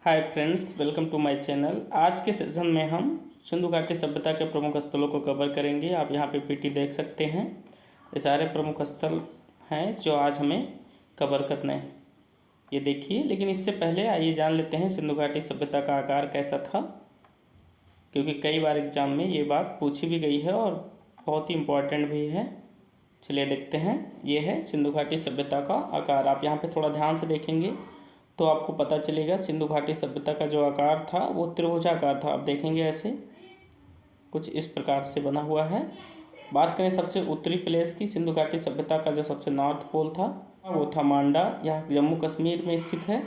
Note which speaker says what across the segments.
Speaker 1: Hi friends, welcome to my channel. आज के session में हम सिंधु घाटी सभ्यता के प्रमुख स्थलों को कवर करेंगे। आप यहाँ पे पीटी देख सकते हैं। ये सारे प्रमुख स्थल हैं जो आज हमें कवर करने हैं। ये देखिए, लेकिन इससे पहले आइए जान लेते हैं सिंधु घाटी सभ्यता का आकार कैसा था, क्योंकि कई बार एग्जाम में ये बात पूछी भी गई है और बहुत ही इम्पोर्टेंट भी है। चलिए देखते हैं। ये है सिंधु घाटी सभ्यता का आकार। आप यहाँ पे थोड़ा ध्यान से देखेंगे तो आपको पता चलेगा सिंधु घाटी सभ्यता का जो आकार था वो त्रिभुजाकार था। आप देखेंगे ऐसे कुछ इस प्रकार से बना हुआ है। बात करें सबसे उत्तरी प्लेस की, सिंधु घाटी सभ्यता का जो सबसे नॉर्थ पोल था वो था मांडा। यह जम्मू कश्मीर में स्थित है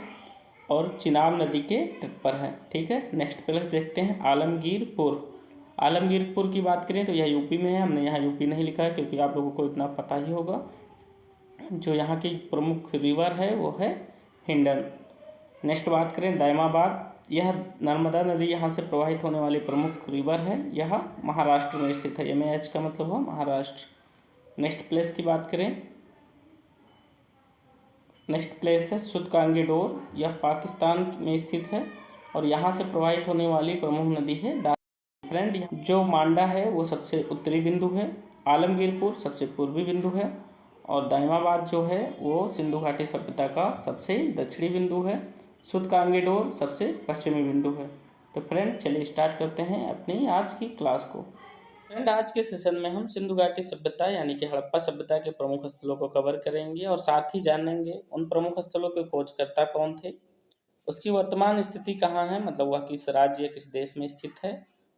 Speaker 1: और चिनाब नदी के तट पर है। ठीक है, नेक्स्ट प्लेस देखते हैं आलमगीरपुर। आलमगीरपुर की बात करें तो यह यूपी में है। हमने यहाँ यूपी नहीं लिखा है क्योंकि आप लोगों को इतना पता ही होगा। जो यहाँ की प्रमुख रिवर है वो है हिंडन। नेक्स्ट बात करें दायमाबाद। यह नर्मदा नदी यहाँ से प्रवाहित होने वाली प्रमुख रिवर है। यह महाराष्ट्र में स्थित है। MH का मतलब हो महाराष्ट्र। नेक्स्ट प्लेस की बात करें, नेक्स्ट प्लेस है सुतकांगेडोर। यह पाकिस्तान में स्थित है और यहाँ से प्रवाहित होने वाली प्रमुख नदी है फ्रेंड। जो मांडा है वो सबसे उत्तरी बिंदु है, आलमगीरपुर सबसे पूर्वी बिंदु है और दायमाबाद जो है वो सिंधु घाटी सभ्यता का सबसे दक्षिणी बिंदु है। सुतकांगेडोर सबसे पश्चिमी बिंदु है। तो फ्रेंड चलिए स्टार्ट करते हैं अपनी आज की क्लास को। फ्रेंड आज के सेशन में हम सिंधु घाटी सभ्यता यानी कि हड़प्पा सभ्यता के प्रमुख स्थलों को कवर करेंगे और साथ ही जानेंगे उन प्रमुख स्थलों के खोजकर्ता कौन थे, उसकी वर्तमान स्थिति कहाँ है, मतलब वह किस राज्य या किस देश में स्थित है,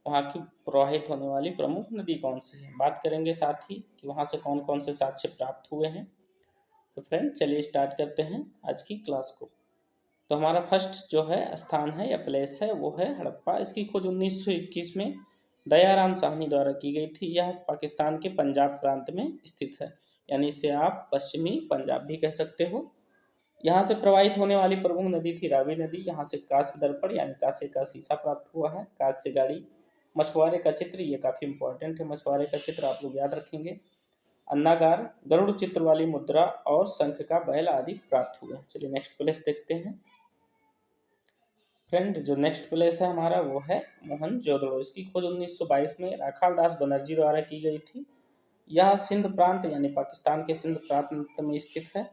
Speaker 1: वहाँ की प्रवाहित होने वाली प्रमुख नदी कौन सी है। बात करेंगे साथ ही कि वहाँ से कौन कौन से साक्ष्य प्राप्त हुए हैं। तो फ्रेंड चलिए स्टार्ट करते हैं आज की क्लास को। तो हमारा फर्स्ट जो है स्थान है या प्लेस है वो है हड़प्पा। इसकी खोज 1921 में दयाराम साहनी द्वारा की गई थी। यह पाकिस्तान के पंजाब प्रांत में स्थित है, यानी इसे आप पश्चिमी पंजाब भी कह सकते हो। यहाँ से प्रवाहित होने वाली प्रमुख नदी थी रावी नदी। यहाँ से कांस्य दर्पण यानी कांस्य का शीशा प्राप्त हुआ है, कांस्य गाड़ी, मछुआरे का चित्र, ये काफ़ी इंपॉर्टेंट है, मछुआरे का चित्र आप लोग याद रखेंगे, अन्नागार, गरुड़ चित्र वाली मुद्रा और शंख का बैल आदि प्राप्त हुए। चलिए नेक्स्ट प्लेस देखते हैं। फ्रेंड जो नेक्स्ट प्लेस है हमारा वो है मोहनजोदड़ो। इसकी खोज 1922 में राखाल दास बनर्जी द्वारा की गई थी। यह सिंध प्रांत यानी पाकिस्तान के सिंध प्रांत में स्थित है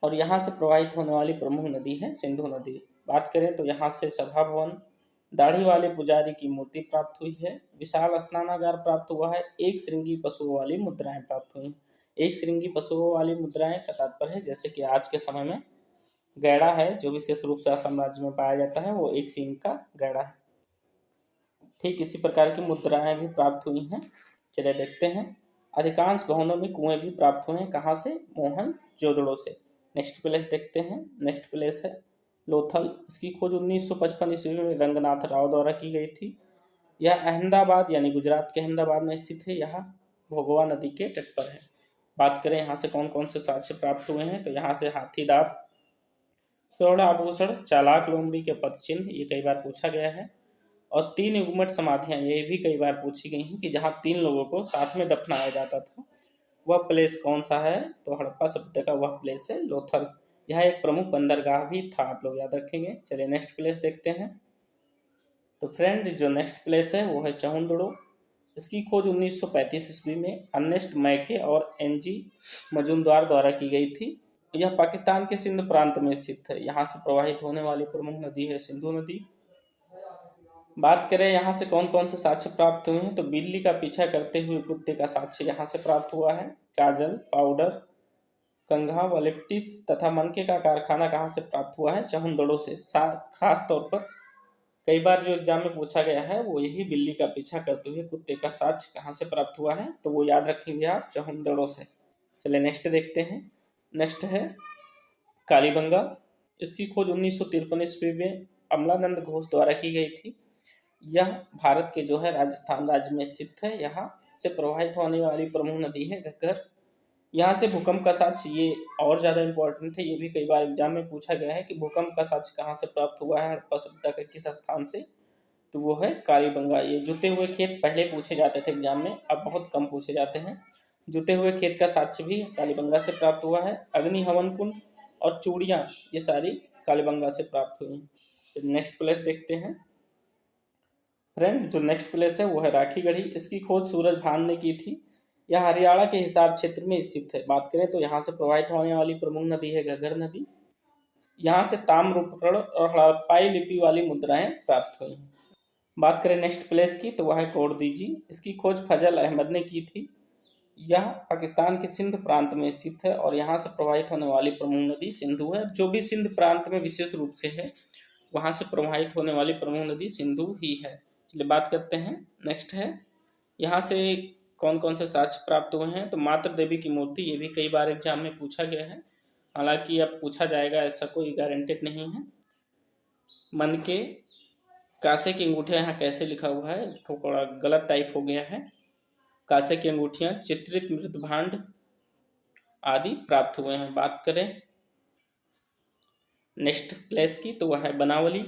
Speaker 1: और यहाँ से प्रवाहित होने वाली प्रमुख नदी है सिंधु नदी। बात करें तो यहाँ से सभा भवन, दाढ़ी वाले पुजारी की मूर्ति प्राप्त हुई है, विशाल स्नानागार प्राप्त हुआ है, एक श्रृंगी पशुओं वाली मुद्राएं प्राप्त हुई। एक श्रृंगी पशुओं वाली मुद्राएं का तात्पर्य है जैसे कि आज के समय में गैड़ा है जो विशेष रूप से असम राज्य में पाया जाता है, वो एक सींग का गैड़ा है। ठीक इसी प्रकार की मुद्राएं भी प्राप्त हुई हैं। चलिए देखते हैं। अधिकांश भवनों में कुएं भी प्राप्त हुए हैं। कहाँ से? मोहनजोदड़ो से। नेक्स्ट प्लेस देखते हैं। नेक्स्ट प्लेस है लोथल। इसकी खोज 1955 ईस्वी में रंगनाथ राव द्वारा की गई थी। यह अहमदाबाद यानी गुजरात के अहमदाबाद में स्थित है। यह भोगवा नदी के तट पर है। बात करें यहाँ से कौन कौन से साक्ष्य प्राप्त हुए हैं, तो यहाँ से हाथी दांत, स्वर्ण आभूषण, चालाक लोमड़ी के पद चिन्ह, ये कई बार पूछा गया है, और 3 युग्मट समाधियां, ये भी कई बार पूछी गई हैं कि जहाँ 3 लोगों को साथ में दफनाया जाता था वह प्लेस कौन सा है, तो हड़प्पा सभ्यता का वह प्लेस है लोथल। यह एक प्रमुख बंदरगाह भी था, आप लोग याद रखेंगे। चलिए नेक्स्ट प्लेस देखते हैं। तो फ्रेंड जो नेक्स्ट प्लेस है वो है चहुंदड़ो। इसकी खोज 1935 ईस्वी में अर्नेस्ट मैके और NG मजूमदार द्वारा की गई थी। यह पाकिस्तान के सिंध प्रांत में स्थित है। यहाँ से प्रवाहित होने वाली प्रमुख नदी है सिंधु नदी। बात करें यहाँ से कौन कौन से साक्ष्य प्राप्त हुए हैं, तो बिल्ली का पीछा करते हुए कुत्ते का साक्ष्य यहाँ से प्राप्त हुआ है। काजल, पाउडर, कंघा, वलिप्टिस तथा मनके का कारखाना कहाँ से प्राप्त हुआ है? चहुंदड़ो से। खास तौर पर कई बार जो एग्जाम में पूछा गया है वो यही बिल्ली का पीछा करते हुए कुत्ते का साक्ष्य कहाँ से प्राप्त हुआ है, तो वो याद रखेंगे आप चहुंदड़ो से। चलिए नेक्स्ट देखते हैं। नेक्स्ट है कालीबंगा। इसकी खोज 1953 ईस्वी में अमलानंद घोष द्वारा की गई थी। यह भारत के जो है राजस्थान राज्य में स्थित है। यहाँ से प्रवाहित होने वाली प्रमुख नदी है घग्गर। यहाँ से भूकंप का साक्ष्य, ये और ज़्यादा इम्पोर्टेंट है, ये भी कई बार एग्जाम में पूछा गया है कि भूकंप का साक्ष्य कहाँ से प्राप्त हुआ है हड़प्पा सभ्यता के किस स्थान से, तो वो है कालीबंगा। ये जुते हुए खेत पहले पूछे जाते थे एग्जाम में, अब बहुत कम पूछे जाते हैं। जुते हुए खेत का साक्ष्य भी कालीबंगा से प्राप्त हुआ है। अग्नि हवन कुंड और चूड़ियाँ, ये सारी कालीबंगा से प्राप्त हुई हैं। नेक्स्ट प्लेस देखते हैं फ्रेंड, जो नेक्स्ट प्लेस है वो है राखीगढ़ी। इसकी खोज सूरज भान ने की थी। यह हरियाणा के हिसार क्षेत्र में स्थित है। बात करें तो यहाँ से प्रवाहित होने वाली प्रमुख नदी है घग्गर नदी। यहाँ से ताम्रपर्ण और हड़प्पाई लिपि वाली मुद्राएं प्राप्त हुई हैं। बात करें नेक्स्ट प्लेस की तो वह है कोडदीजी। इसकी खोज फजल अहमद ने की थी। यह पाकिस्तान के सिंध प्रांत में स्थित है और यहाँ से प्रवाहित होने वाली प्रमुख नदी सिंधु है। जो भी सिंध प्रांत में विशेष रूप से है वहाँ से प्रवाहित होने वाली प्रमुख नदी सिंधु ही है। चलिए बात करते हैं। नेक्स्ट है यहाँ से कौन कौन से साक्ष्य प्राप्त हुए हैं। तो मातृ देवी की मूर्ति, ये भी कई बार एग्जाम में पूछा गया है, हालांकि अब पूछा जाएगा ऐसा कोई गारंटेड नहीं है। मन के कांसे की अंगूठियाँ, यहाँ कैसे लिखा हुआ है थोड़ा गलत टाइप हो गया है। कांसे की अंगूठियाँ, चित्रित मृत भांड आदि प्राप्त हुए हैं। बात करें नेक्स्ट प्लेस की तो वह है बनावली।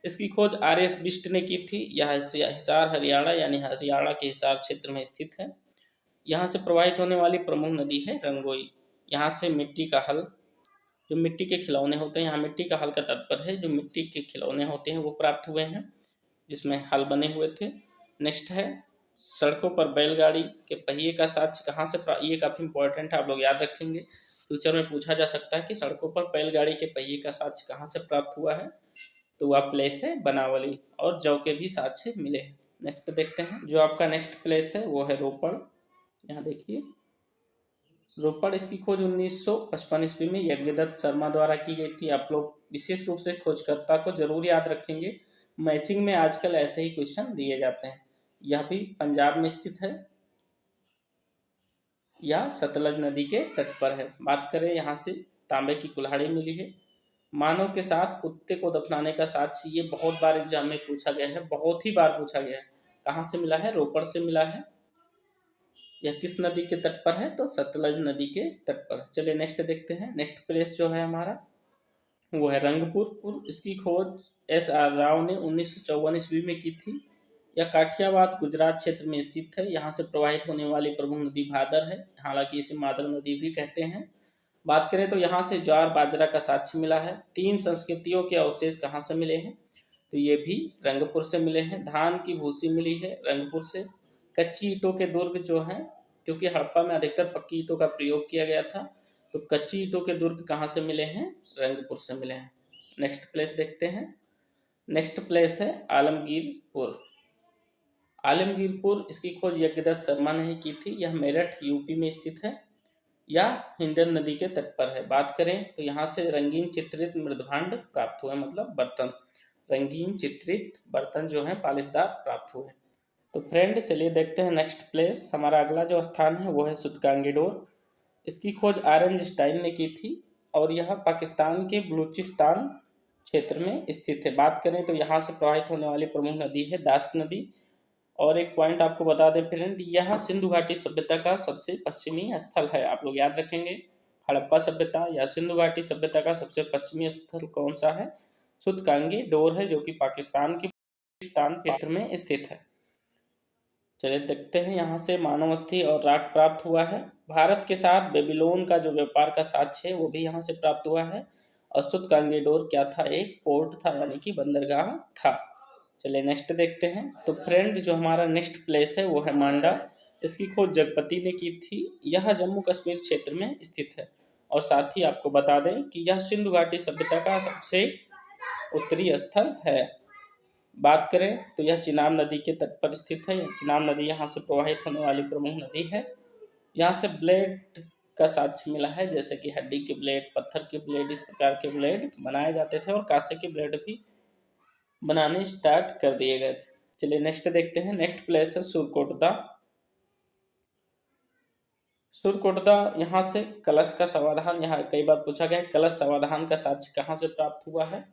Speaker 1: इसकी खोज आर.एस. बिष्ट ने की थी। यह हिसार हरियाणा यानी हरियाणा के हिसार क्षेत्र में स्थित है। यहाँ से प्रवाहित होने वाली प्रमुख नदी है रंगोई। यहाँ से मिट्टी का हल, जो मिट्टी के खिलौने होते हैं, यहाँ मिट्टी का हल का तात्पर्य है जो मिट्टी के खिलौने होते हैं वो प्राप्त हुए हैं, जिसमें हल बने हुए थे। नेक्स्ट है सड़कों पर बैलगाड़ी के पहिए का साक्ष्य कहाँ से ये काफ़ी इंपॉर्टेंट है, आप लोग याद रखेंगे। फ्यूचर में पूछा जा सकता है कि सड़कों पर बैलगाड़ी के पहिए का साक्ष्य कहाँ से प्राप्त हुआ है, तो वह प्लेस है बनावली। और जौ के भी साक्ष्य मिले हैं। नेक्स्ट देखते हैं, जो आपका नेक्स्ट प्लेस है वो है रोपड़। यहाँ देखिए रोपड़, इसकी खोज 1955 ईस्वी में यज्ञदत्त शर्मा द्वारा की गई थी। आप लोग विशेष रूप से खोजकर्ता को जरूर याद रखेंगे, मैचिंग में आजकल ऐसे ही क्वेश्चन दिए जाते हैं। यह भी पंजाब में स्थित है, यह सतलज नदी के तट पर है। बात करें यहाँ से तांबे की कुल्हाड़ी मिली है। मानव के साथ कुत्ते को दफनाने का साक्ष्य, ये बहुत बार एग्जाम में पूछा गया है, बहुत ही बार पूछा गया है। कहाँ से मिला है? रोपड़ से मिला है। यह किस नदी के तट पर है? तो सतलज नदी के तट पर। चलिए नेक्स्ट देखते हैं। नेक्स्ट प्लेस जो है हमारा वो है रंगपुर। इसकी खोज S.R. राव ने 1954 ईस्वी में की थी। यह काठियावाद गुजरात क्षेत्र में स्थित है। यहाँ से प्रवाहित होने वाली प्रमुख नदी भादर है, हालांकि इसे मादर नदी भी कहते हैं। बात करें तो यहाँ से ज्वार बाजरा का साक्ष्य मिला है। 3 संस्कृतियों के अवशेष कहाँ से मिले हैं? तो ये भी रंगपुर से मिले हैं। धान की भूसी मिली है रंगपुर से। कच्ची ईंटों के दुर्ग जो हैं, क्योंकि हड़प्पा में अधिकतर पक्की ईंटों का प्रयोग किया गया था, तो कच्ची ईंटों के दुर्ग कहाँ से मिले हैं? रंगपुर से मिले हैं। नेक्स्ट प्लेस देखते हैं। नेक्स्ट प्लेस है आलमगीरपुर। आलमगीरपुर, इसकी खोज यज्ञदत्त शर्मा ने की थी। यह मेरठ यूपी में स्थित है, या हिंडन नदी के तट पर है। बात करें तो यहाँ से रंगीन चित्रित मृदभांड प्राप्त हुए, मतलब बर्तन, रंगीन चित्रित बर्तन जो हैं पालिशदार प्राप्त हुए। तो फ्रेंड चलिए देखते हैं नेक्स्ट प्लेस। हमारा अगला जो स्थान है वो है सुतकांगीडोर। इसकी खोज आयरनस्टाइन ने की थी और यह पाकिस्तान के बलूचिस्तान क्षेत्र में स्थित है। बात करें तो यहाँ से प्रवाहित होने वाली प्रमुख नदी है दास्क नदी। और एक पॉइंट आपको बता दें फ्रेंड, यह सिंधु घाटी सभ्यता का सबसे पश्चिमी स्थल है। आप लोग याद रखेंगे, हड़प्पा सभ्यता या सिंधु घाटी सभ्यता का सबसे पश्चिमी स्थल कौन सा है? सुतकांगीडोर है, जो कि पाकिस्तान के बलूचिस्तान क्षेत्र में स्थित है। चलिए देखते हैं, यहाँ से मानव अस्थि और राख प्राप्त हुआ है। भारत के साथ बेबीलोन का जो व्यापार का साक्ष्य है वो भी यहाँ से प्राप्त हुआ है। और सुतकांगीडोर क्या था? एक पोर्ट था, यानी कि बंदरगाह था। चलिए नेक्स्ट देखते हैं। तो फ्रेंड जो हमारा नेक्स्ट प्लेस है वो है मांडा। इसकी खोज जगपति ने की थी। यह जम्मू कश्मीर क्षेत्र में स्थित है। और साथ ही आपको बता दें कि यह सिंधु घाटी सभ्यता का सबसे उत्तरी स्थल है। बात करें तो यह चिनाब नदी के तट पर स्थित है। चिनाब नदी यहाँ से प्रवाहित होने वाली प्रमुख नदी है। यहाँ से ब्लेड का साक्ष्य मिला है, जैसे कि हड्डी के ब्लेड, पत्थर के ब्लेड, इस प्रकार के ब्लेड बनाए जाते थे और कांसे के ब्लेड भी बनाने स्टार्ट कर दिए गए थे। चलिए नेक्स्ट देखते हैं। नेक्स्ट प्लेस है सुरकोटदा। सुरकोटदा, यहाँ से कलश का समाधान, यहाँ कई बार पूछा गया कलश समाधान का साक्ष्य कहाँ से प्राप्त हुआ है?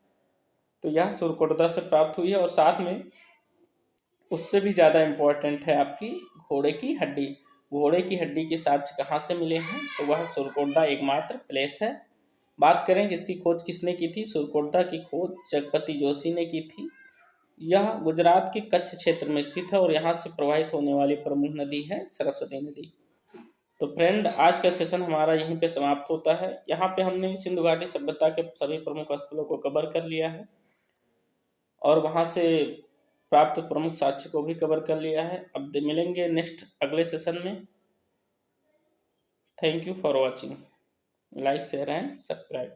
Speaker 1: तो यह सुरकोटदा से प्राप्त हुई है। और साथ में उससे भी ज़्यादा इम्पोर्टेंट है आपकी घोड़े की हड्डी। घोड़े की हड्डी के साक्ष्य कहाँ से मिले हैं? तो वह सुरकोटदा एकमात्र प्लेस है। बात करें कि इसकी खोज किसने की थी? सुरकोटदा की खोज जगपति जोशी ने की थी। यह गुजरात के कच्छ क्षेत्र में स्थित है और यहाँ से प्रवाहित होने वाली प्रमुख नदी है सरस्वती नदी। तो फ्रेंड, आज का सेशन हमारा यहीं पे समाप्त होता है। यहाँ पे हमने सिंधु घाटी सभ्यता के सभी प्रमुख स्थलों को कवर कर लिया है और वहाँ से प्राप्त प्रमुख साक्ष्य को भी कवर कर लिया है। अब मिलेंगे नेक्स्ट अगले सेशन में। Thank you for watching. Like, share and subscribe.